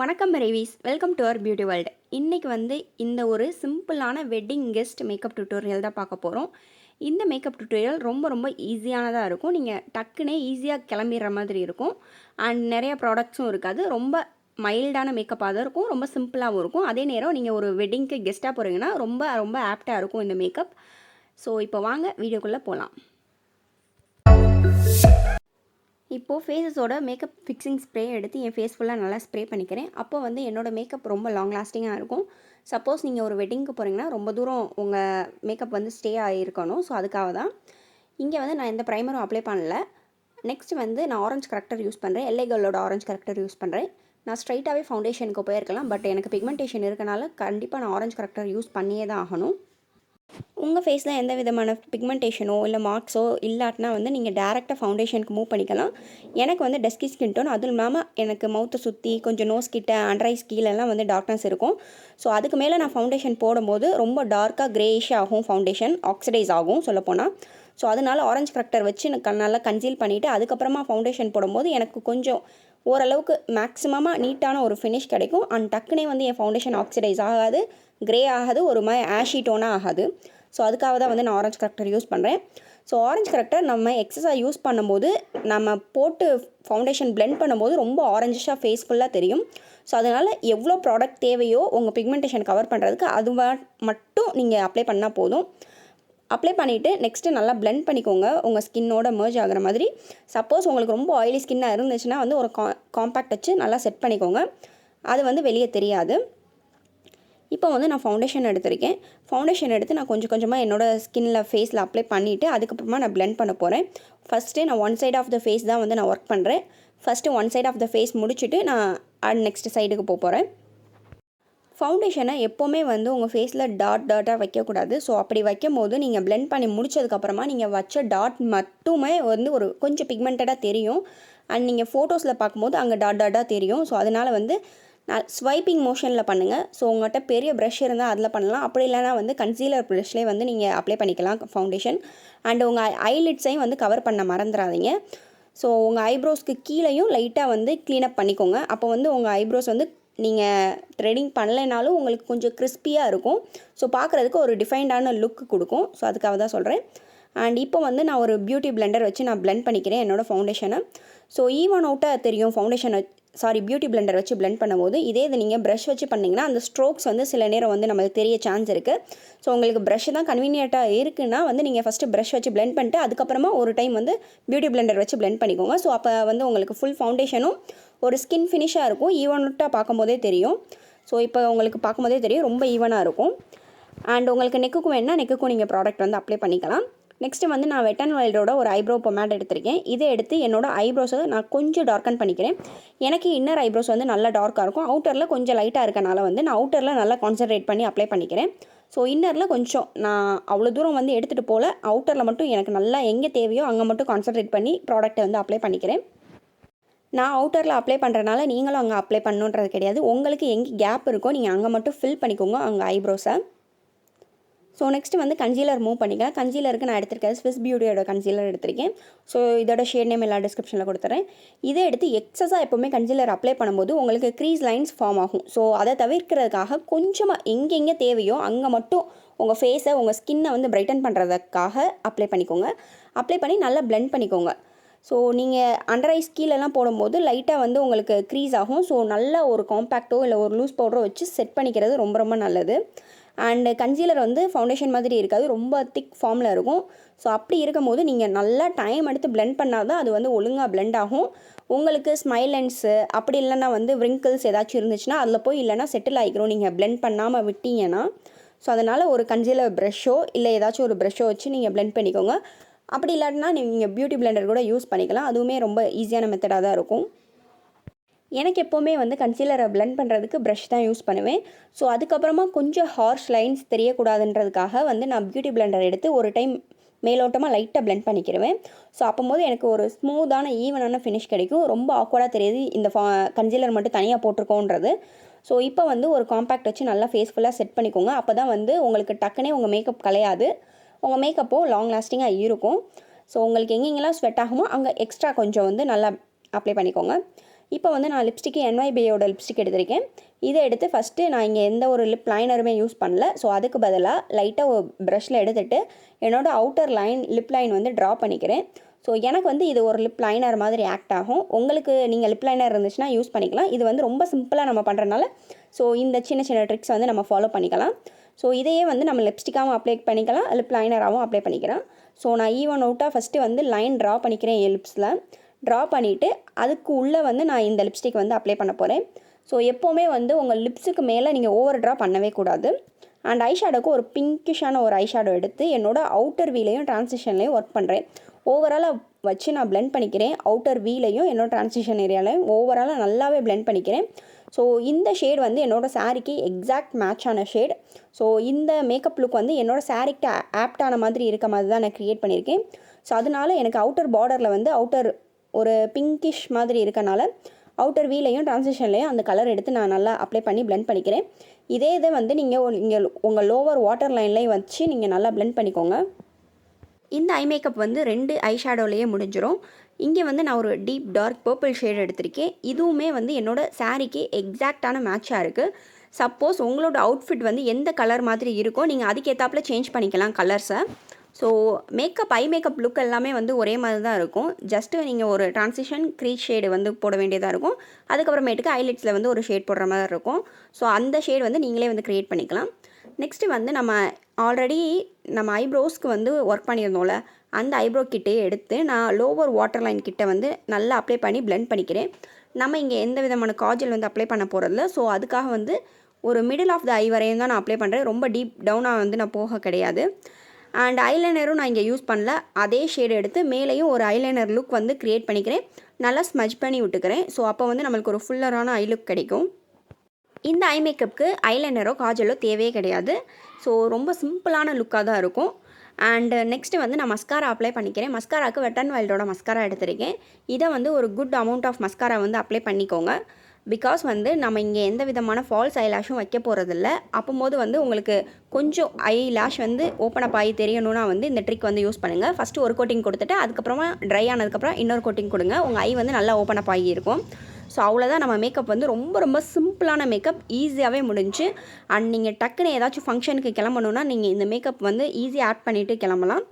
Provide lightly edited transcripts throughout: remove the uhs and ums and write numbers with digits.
வணக்கம் ரேவிஸ், welcome to our beauty world. இன்றைக்கி இந்த ஒரு சிம்பிளான வெட்டிங் கெஸ்ட் மேக்கப் டியூட்டோரியல் தான் பார்க்க போகிறோம். இந்த மேக்கப் டியூட்டோரியல் ரொம்ப ஈஸியானதாக இருக்கும். நீங்கள் டக்குனே ஈஸியாக கிளம்பிடுற மாதிரி இருக்கும். அண்ட் நிறைய ப்ராடக்ட்ஸும் இருக்காது. ரொம்ப மைல்டான மேக்கப்பாக தான் இருக்கும். ரொம்ப சிம்பிளாகவும் இருக்கும். அதே நேரம் நீங்கள் ஒரு வெட்டிங்க்கு கெஸ்ட்டாக போகிறீங்கன்னா ரொம்ப ஆப்டாக இருக்கும் இந்த மேக்கப். ஸோ இப்போ வாங்க வீடியோக்குள்ளே போகலாம். இப்போது ஃபேஸஸோட மேக்கப் ஃபிக்ஸிங் ஸ்ப்ரே எடுத்து என் ஃபேஸ் ஃபுல்லாக நல்லா ஸ்ப்ரே பண்ணிக்கிறேன். அப்போ என்னோடய மேக்கப் ரொம்ப லாங் லாஸ்டிங்காக இருக்கும். சப்போஸ் நீங்கள் ஒரு வெட்டிங்க்கு போகிறீங்கன்னா ரொம்ப தூரம் உங்கள் மேக்கப் ஸ்டே ஆகிருக்கணும். ஸோ அதுக்காக தான் இங்கே நான் எந்த ப்ரைமரும் அப்ளை பண்ணல. நெக்ஸ்ட் நான் ஆரஞ்சு கரெக்டர் யூஸ் பண்ணுறேன். எல்ஏ கேர்ளோட ஆரஞ்சு கரெக்டர் யூஸ் பண்ணுறேன். நான் ஸ்ட்ரைட்டாகவே ஃபவுண்டேஷனுக்கு போயிருக்கலாம். பட் எனக்கு பிக்மெண்டேஷன் இருக்கனால கண்டிப்பாக நான் ஆரஞ்சு கரெக்டர் யூஸ் பண்ணியே தான் ஆகணும். உங்கள் ஃபேஸில் எந்த விதமான பிக்மெண்டேஷனோ இல்லை மார்க்ஸோ இல்லாட்டினா நீங்கள் டேரெக்டாக ஃபவுண்டேஷனுக்கு மூவ் பண்ணிக்கலாம். எனக்கு டஸ்கி ஸ்கின் டோன், அதுவும் இல்லாமல் எனக்கு மவுத்தை சுற்றி கொஞ்சம் நோஸ் கிட்ட அண்டர் ஐஸ் கீழெல்லாம் டார்க்னஸ் இருக்கும். ஸோ அதுக்கு மேலே நான் ஃபவுண்டேஷன் போடும்போது ரொம்ப டார்க்காக க்ரேயிஷ் ஆகும், ஃபவுண்டேஷன் ஆக்சிடைஸ் ஆகும் சொல்லப்போனால். ஸோ அதனால் ஆரஞ்சு கரெக்டர் வச்சு எனக்கு நல்லா கன்சீல் பண்ணிவிட்டு அதுக்கப்புறமா ஃபவுண்டேஷன் போடும்போது எனக்கு கொஞ்சம் ஓரளவுக்கு மேக்ஸிமமாக நீட்டான ஒரு ஃபினிஷ் கிடைக்கும். அண்ட் டக்குனே என் ஃபவுண்டேஷன் ஆக்சிடைஸ் ஆகாது, க்ரே ஆகாது, ஒரு மாதிரி ஆஷி டோனாக ஆகாது. ஸோ அதுக்காக தான் நான் ஆரஞ்சு கரெக்டர் யூஸ் பண்ணுறேன். ஸோ ஆரஞ்சு கரெக்டர் நம்ம எக்ஸஸாக யூஸ் பண்ணும்போது நம்ம போட்டு ஃபவுண்டேஷன் பிளெண்ட் பண்ணும்போது ரொம்ப ஆரஞ்சிஷாக ஃபேஸ் ஃபுல்லாக தெரியும். ஸோ அதனால் எவ்வளோ ப்ராடக்ட் தேவையோ உங்கள் பிக்மெண்டேஷன் கவர் பண்ணுறதுக்கு அது மட்டும் நீங்கள் அப்ளை பண்ணால் போதும். அப்ளை பண்ணிவிட்டு நெக்ஸ்ட்டு நல்லா பிளெண்ட் பண்ணிக்கோங்க உங்கள் ஸ்கின்னோட மெர்ஜ் ஆகிற மாதிரி. சப்போஸ் உங்களுக்கு ரொம்ப ஆயிலி ஸ்கின்னாக இருந்துச்சுன்னா ஒரு காம்பேக்ட் வச்சு நல்லா செட் பண்ணிக்கோங்க. அது வெளியே தெரியாது. இப்போ நான் ஃபவுண்டேஷன் எடுத்திருக்கேன். ஃபவுண்டேஷன் எடுத்து நான் கொஞ்சம் கொஞ்சமாக என்னோடய ஸ்கின்னில் ஃபேஸில் அப்ளை பண்ணிவிட்டு அதுக்கப்புறமா நான் பிளெண்ட் பண்ண போகிறேன். ஃபஸ்ட்டு நான் one side of the face தான் நான் ஒர்க் பண்ணுறேன். First one side of the face முடிச்சுட்டு நான் நெக்ஸ்ட் சைடுக்கு போகிறேன். ஃபவுண்டேஷனை எப்போவுமே உங்கள் ஃபேஸில் டாட்டாக வைக்கக்கூடாது. ஸோ அப்படி வைக்கும் போது நீங்கள் பிளெண்ட் பண்ணி முடிச்சதுக்கப்புறமா நீங்கள் வச்ச டாட் மட்டுமே ஒரு கொஞ்சம் பிக்மெண்டடாக தெரியும். அண்ட் நீங்கள் ஃபோட்டோஸில் பார்க்கும்போது அங்கே டாட்டாக தெரியும். ஸோ அதனால் நான் ஸ்வைப்பிங் மோஷனில் பண்ணுங்கள். ஸோ உங்கள்கிட்ட பெரிய ப்ரஷ் இருந்தால் அதில் பண்ணலாம். அப்படி இல்லைனா கன்சீலர் ப்ரஷ்லேயே நீங்கள் அப்ளை பண்ணிக்கலாம் ஃபவுண்டேஷன். அண்ட் உங்கள் ஐலிட்ஸையும் கவர் பண்ண மறந்துடாதீங்க. ஸோ உங்கள் ஐப்ரோஸ்க்கு கீழேயும் லைட்டாக க்ளீனப் பண்ணிக்கோங்க. அப்போ உங்கள் ஐப்ரோஸ் நீங்கள் த்ரெடிங் பண்ணலைனாலும் உங்களுக்கு கொஞ்சம் கிறிஸ்பியாக இருக்கும். ஸோ பார்க்குறதுக்கு ஒரு டிஃபைன்டான லுக் கொடுக்கும். ஸோ அதுக்காக தான் சொல்கிறேன். அண்ட் இப்போ நான் ஒரு பியூட்டி பிளெண்டர் வச்சு நான் பிளெண்ட் பண்ணிக்கிறேன் என்னோடய ஃபவுண்டேஷனை. ஸோ ஈவன் அவுட்டாக தெரியும் ஃபவுண்டேஷனை பியூட்டி பிளெண்டர் வச்சு பிளெண்ட் பண்ணும்போது. இதே இது நீங்கள் ப்ரஷ் வச்சு பண்ணிங்கன்னா அந்த ஸ்ட்ரோக்ஸ் சில நேரம் நமக்கு தெரிய சான்ஸ் இருக்குது. ஸோ உங்களுக்கு ப்ரஷ் தான் கன்வீனியண்ட்டாக இருக்குன்னா நீங்கள் ஃபஸ்ட்டு ப்ரஷ் வச்சு பிளெண்ட் பண்ணிட்டு அதுக்கப்புறமா ஒரு டைம் பியூட்டி பிளெண்டர் வச்சு பிளெண்ட் பண்ணிக்கோங்க. ஸோ அப்போ உங்களுக்கு ஃபுல் ஃபவுண்டேஷனும் ஒரு ஸ்கின் ஃபினிஷாக இருக்கும். ஈவனாக பார்க்கும்போதே தெரியும். ஸோ இப்போ உங்களுக்கு பார்க்கும்போதே தெரியும் ரொம்ப ஈவனாக இருக்கும். அண்ட் உங்களுக்கு நெக்குக்கும் வேணால் நெக்குக்கும் நீங்கள் ப்ராடக்ட் அப்ளை பண்ணிக்கலாம். நெக்ஸ்ட்டு நான் வெட் அண்ட் வைல்டோட ஒரு ஐப்ரோ பொமேட் எடுத்திருக்கேன். இதை எடுத்து என்னோடய ஐப்ரோஸை நான் கொஞ்சம் டார்க்கன் பண்ணிக்கிறேன். எனக்கு இன்னர் ஐப்ரோஸ் நல்லா டார்க்காக இருக்கும். அவுட்டரில் கொஞ்சம் லைட்டாக இருக்கனால நான் அவுட்டரில் நல்லா கான்சன்ட்ரேட் பண்ணி அப்ளை பண்ணிக்கிறேன். ஸோ இன்னரில் கொஞ்சம் நான் அவ்வளோ தூரம் எடுத்துகிட்டு போகல. அவுட்டரில் மட்டும் எனக்கு நல்லா எங்கே தேவையோ அங்கே மட்டும் கான்சன்ட்ரேட் பண்ணி ப்ராடக்ட்டை அப்ளை பண்ணிக்கிறேன். நான் அவுட்டரில் அப்ளை பண்ணுறதுனால நீங்களும் அங்கே அப்ளை பண்ணணுன்றது கிடையாது. உங்களுக்கு எங்கே கேப் இருக்கோ நீங்கள் அங்கே மட்டும் ஃபில் பண்ணிக்கோங்க அங்கே ஐப்ரோஸை. ஸோ நெக்ஸ்ட்டு கன்சீலர் மூவ் பண்ணிக்கலாம். கன்சீலருக்கு நான் எடுத்திருக்கேன் ஸ்விஸ் பியூட்டியோட கன்சீலர் எடுத்திருக்கேன். ஸோ இதோட ஷேட் நேம் எல்லா டிஸ்கிரிப்ஷனில் கொடுத்துறேன். இதை எடுத்து எக்ஸஸாக எப்போவுமே கன்சீலர் அப்ளை பண்ணும்போது உங்களுக்கு க்ரீஸ் லைன்ஸ் ஃபார்ம் ஆகும். ஸோ அதை தவிர்க்கிறதுக்காக கொஞ்சமாக எங்கெங்கே தேவையோ அங்கே மட்டும் உங்கள் ஃபேஸை உங்கள் ஸ்கின்னை பிரைட்டன் பண்ணுறதுக்காக அப்ளை பண்ணிக்கோங்க. அப்ளை பண்ணி நல்லா பிளெண்ட் பண்ணிக்கோங்க. ஸோ நீங்கள் அண்டர் ஐஸ் கீழெல்லாம் போடும்போது லைட்டாக உங்களுக்கு க்ரீஸ் ஆகும். ஸோ நல்லா ஒரு காம்பேக்டோ இல்லை ஒரு லூஸ் பவுடரோ வச்சு செட் பண்ணிக்கிறது ரொம்ப நல்லது. அண்டு கன்சீலர் ஃபவுண்டேஷன் மாதிரி இருக்காது, ரொம்ப திக் ஃபார்மில் இருக்கும். ஸோ அப்படி இருக்கும் போது நீங்கள் நல்லா டைம் எடுத்து பிளெண்ட் பண்ணால் தான் அது ஒழுங்காக பிளெண்ட் ஆகும். உங்களுக்கு ஸ்மைலன்ஸு அப்படி இல்லைன்னா விரிங்கிள்ஸ் ஏதாச்சும் இருந்துச்சுன்னா அதில் போய் இல்லைனா செட்டில் ஆகிக்கிறோம் நீங்கள் பிளெண்ட் பண்ணாமல் விட்டீங்கன்னா. ஸோ அதனால் ஒரு கன்சீலர் ப்ரஷ்ஷோ இல்லை ஏதாச்சும் ஒரு ப்ரஷ்ஷோ வச்சு நீங்கள் பிளெண்ட் பண்ணிக்கோங்க. அப்படி இல்லாட்டினா நீங்கள் பியூட்டி பிளெண்டர் கூட யூஸ் பண்ணிக்கலாம். அதுவுமே ரொம்ப ஈஸியான மெத்தடாக தான் இருக்கும். எனக்கு எப்போவுமே கன்சீலரை பிளெண்ட் பண்ணுறதுக்கு ப்ரஷ் தான் யூஸ் பண்ணுவேன். ஸோ அதுக்கப்புறமா கொஞ்சம் ஹார்ஷ் லைன்ஸ் தெரியக்கூடாதுன்றதுக்காக நான் பியூட்டி பிளெண்டர் எடுத்து ஒரு டைம் மேலோட்டமாக லைட்டாக பிளெண்ட் பண்ணிக்கிடுவேன். ஸோ அப்போது எனக்கு ஒரு ஸ்மூத்தான ஈவனான ஃபினிஷ் கிடைக்கும். ரொம்ப ஆக்வர்டாக தெரியுது இந்த கன்சீலர் மட்டும் தனியாக போட்டிருக்கோன்றது. ஸோ இப்போ ஒரு காம்பேக்ட் வச்சு நல்லா ஃபேஸ் ஃபுல்லாக செட் பண்ணிக்கோங்க. அப்போ தான் உங்களுக்கு டக்குனே உங்கள் மேக்கப் கலையாது, உங்கள் மேக்கப்பும் லாங் லாஸ்டிங்காக இருக்கும். ஸோ உங்களுக்கு எங்கெங்கெல்லாம் ஸ்வெட் ஆகுமோ அங்கே எக்ஸ்ட்ரா கொஞ்சம் நல்லா அப்ளை பண்ணிக்கோங்க. இப்போ வந்து நான் லிப்ஸ்டிக்கு NYBயோட லிப்ஸ்டிக் எடுத்திருக்கேன். இதை எடுத்து ஃபஸ்ட்டு நான் இங்கே எந்த ஒரு லிப் லைனருமே யூஸ் பண்ணல. ஸோ அதுக்கு பதிலாக லைட்டாக ஒரு ப்ரஷில் எடுத்துகிட்டு என்னோடய அவுட்டர் லிப் லைன் வந்து ட்ரா பண்ணிக்கிறேன். ஸோ எனக்கு வந்து இது ஒரு லிப் லைனர் மாதிரி ஆக்ட் ஆகும். உங்களுக்கு நீங்கள் லிப் லைனர் இருந்துச்சுன்னா யூஸ் பண்ணிக்கலாம். இது வந்து ரொம்ப சிம்பிளாக நம்ம பண்ணுறதுனால ஸோ இந்த சின்ன சின்ன ட்ரிக்ஸ் வந்து நம்ம ஃபாலோ பண்ணிக்கலாம். ஸோ இதையே வந்து நம்ம லிப்ஸ்டிக்காகவும் அப்ளை பண்ணிக்கலாம், லிப் லைனராகவும் அப்ளை பண்ணிக்கலாம். ஸோ நான் ஈவன் அவுட்டாக ஃபஸ்ட்டு வந்து லைன் ட்ரா பண்ணிக்கிறேன் என் லிப்ஸில். ட்ரா பண்ணிவிட்டு அதுக்கு உள்ளே வந்து நான் இந்த லிப்ஸ்டிக் வந்து அப்ளை பண்ண போகிறேன். ஸோ எப்போவுமே வந்து உங்கள் லிப்ஸுக்கு மேலே நீங்கள் ஓவர் ட்ரா பண்ணவே கூடாது. அண்ட் ஐஷேடோக்கு ஒரு பிங்கிஷான ஒரு ஐஷேடோ எடுத்து என்னோடய அவுட்டர் வீலையும் ட்ரான்சிஷன்லையும் ஒர்க் பண்ணுறேன். ஓவராலாக வச்சு நான் பிளெண்ட் பண்ணிக்கிறேன். அவுட்டர் வீலையும் என்னோடய ட்ரான்சிஷன் ஏரியாலையும் ஓவராலாக நல்லாவே பிளெண்ட் பண்ணிக்கிறேன். ஸோ இந்த ஷேட் வந்து என்னோடய சாரீக்கு எக்ஸாக்ட் மேட்சான ஷேட். ஸோ இந்த மேக்கப் லுக் வந்து என்னோடய சாரீக்கு ஆப்டான மாதிரி இருக்க மாதிரி தான் நான் க்ரியேட் பண்ணியிருக்கேன். ஸோ அதனால எனக்கு அவுட்டர் பார்டரில் வந்து அவுட்டர் ஒரு பிங்கிஷ் மாதிரி இருக்கனால அவுட்டர் வீலையும் ட்ரான்சிஷன்லையும் அந்த கலர் எடுத்து நான் நல்லா அப்ளை பண்ணி பிளெண்ட் பண்ணிக்கிறேன். இதே இதை வந்து நீங்கள் உங்கள் லோவர் வாட்டர் லைன்லேயும் வச்சு நீங்கள் நல்லா பிளெண்ட் பண்ணிக்கோங்க. இந்த ஐ மேக்கப் வந்து 2 ஐ ஷேடோலேயே முடிஞ்சிடும். இங்கே வந்து நான் ஒரு டீப் டார்க் பர்பிள் ஷேட் எடுத்திருக்கேன். இதுவுமே வந்து என்னோடய சாரீக்கு எக்ஸாக்டான மேட்சாக இருக்குது. சப்போஸ் உங்களோட அவுட்ஃபிட் வந்து எந்த கலர் மாதிரி இருக்கோ நீங்கள் அதுக்கேற்றாப்புல சேஞ்ச் பண்ணிக்கலாம் கலர்ஸை. ஸோ ஐ மேக்கப் லுக் எல்லாமே வந்து ஒரே மாதிரி தான் இருக்கும். ஜஸ்ட்டு நீங்கள் ஒரு ட்ரான்சிஷன் க்ரீச் ஷேடு வந்து போட வேண்டியதாக இருக்கும். அதுக்கப்புறமேட்டுக்கு ஐலிட்ஸில் வந்து ஒரு ஷேட் போடுற மாதிரி இருக்கும். ஸோ அந்த ஷேட் வந்து நீங்களே வந்து க்ரியேட் பண்ணிக்கலாம். நெக்ஸ்ட்டு வந்து நம்ம ஆல்ரெடி நம்ம ஐப்ரோஸ்க்கு வந்து ஒர்க் பண்ணியிருந்தோம்ல, அந்த ஐப்ரோ கிட்டே எடுத்து நான் லோவர் வாட்டர் லைன் கிட்ட வந்து நல்லா அப்ளை பண்ணி பிளெண்ட் பண்ணிக்கிறேன். நம்ம இங்கே எந்த விதமான காஜல் வந்து அப்ளை பண்ண போகிறதில்ல. ஸோ அதுக்காக வந்து ஒரு மிடில் ஆஃப் த ஐ வரையும் தான் நான் அப்ளை பண்ணுறேன். ரொம்ப டீப் டவுனாக வந்து நான் போக கிடையாது. அண்ட் ஐலைனரும் நான் இங்கே யூஸ் பண்ணல. அதே ஷேடு எடுத்து மேலேயும் ஒரு ஐலைனர் லுக் வந்து க்ரியேட் பண்ணிக்கிறேன். நல்லா ஸ்மஜ் பண்ணி விட்டுக்கிறேன். ஸோ அப்போ வந்து நம்மளுக்கு ஒரு ஃபுல்லரான ஐ லுக் கிடைக்கும். இந்த ஐ மேக்கப்புக்கு ஐலைனரோ காஜலோ தேவையே கிடையாது. ஸோ ரொம்ப சிம்பிளான லுக்காக தான் இருக்கும். அண்டு நெக்ஸ்ட்டு வந்து நான் மஸ்காரா அப்ளை பண்ணிக்கிறேன். மஸ்காராவுக்கு வெட் அண்ட் வைல்டோட மஸ்காரா எடுத்திருக்கேன். இதை வந்து ஒரு குட் அமௌண்ட் ஆஃப் மஸ்காரா வந்து அப்ளை பண்ணிக்கோங்க. பிகாஸ் வந்து நம்ம இங்கே எந்த விதமான ஃபால்ஸ் ஐ லேஷும் வைக்க போகிறதில்ல. அப்போது வந்து உங்களுக்கு கொஞ்சம் ஐ லேஷ் வந்து ஓப்பன் அப் ஆகி தெரியணும்னா வந்து இந்த ட்ரிக் வந்து யூஸ் பண்ணுங்கள். ஃபஸ்ட்டு ஒரு கோட்டிங் கொடுத்துட்டு அதுக்கப்புறமா ட்ரை ஆனதுக்கப்புறம் இன்னொரு கோட்டிங் கொடுங்க. உங்கள் ஐ வந்து நல்லா ஓப்பன் அப் ஆகி இருக்கும். ஸோ அவ்வளோதான் நம்ம மேக்கப் வந்து ரொம்ப ரொம்ப சிம்பிளான மேக்கப், ஈஸியாகவே முடிஞ்சு. அண்ட் நீங்கள் டக்குன்னு ஏதாச்சும் ஃபங்க்ஷனுக்கு கிளம்பணுன்னா நீங்கள் இந்த மேக்கப் வந்து ஈஸியாக ஆட் பண்ணிவிட்டு கிளம்பலாம்.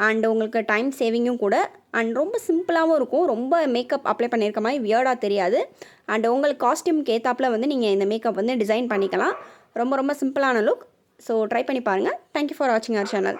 அண்ட் உங்களுக்கு டைம் சேவிங்கும் கூட. அண்ட் ரொம்ப சிம்பிளாகவும் இருக்கும். ரொம்ப மேக்கப் அப்ளை பண்ணியிருக்க மாதிரி வியர்டாக தெரியாது. அண்ட் உங்களுக்கு காஸ்டியூம்க்கு ஏற்றாப்புல வந்து நீங்கள் இந்த மேக்கப் வந்து டிசைன் பண்ணிக்கலாம். ரொம்ப ரொம்ப சிம்பிளான லுக். ஸோ ட்ரை பண்ணி பாருங்கள். தேங்க்யூ ஃபார் வாட்சிங் அவர் சேனல்.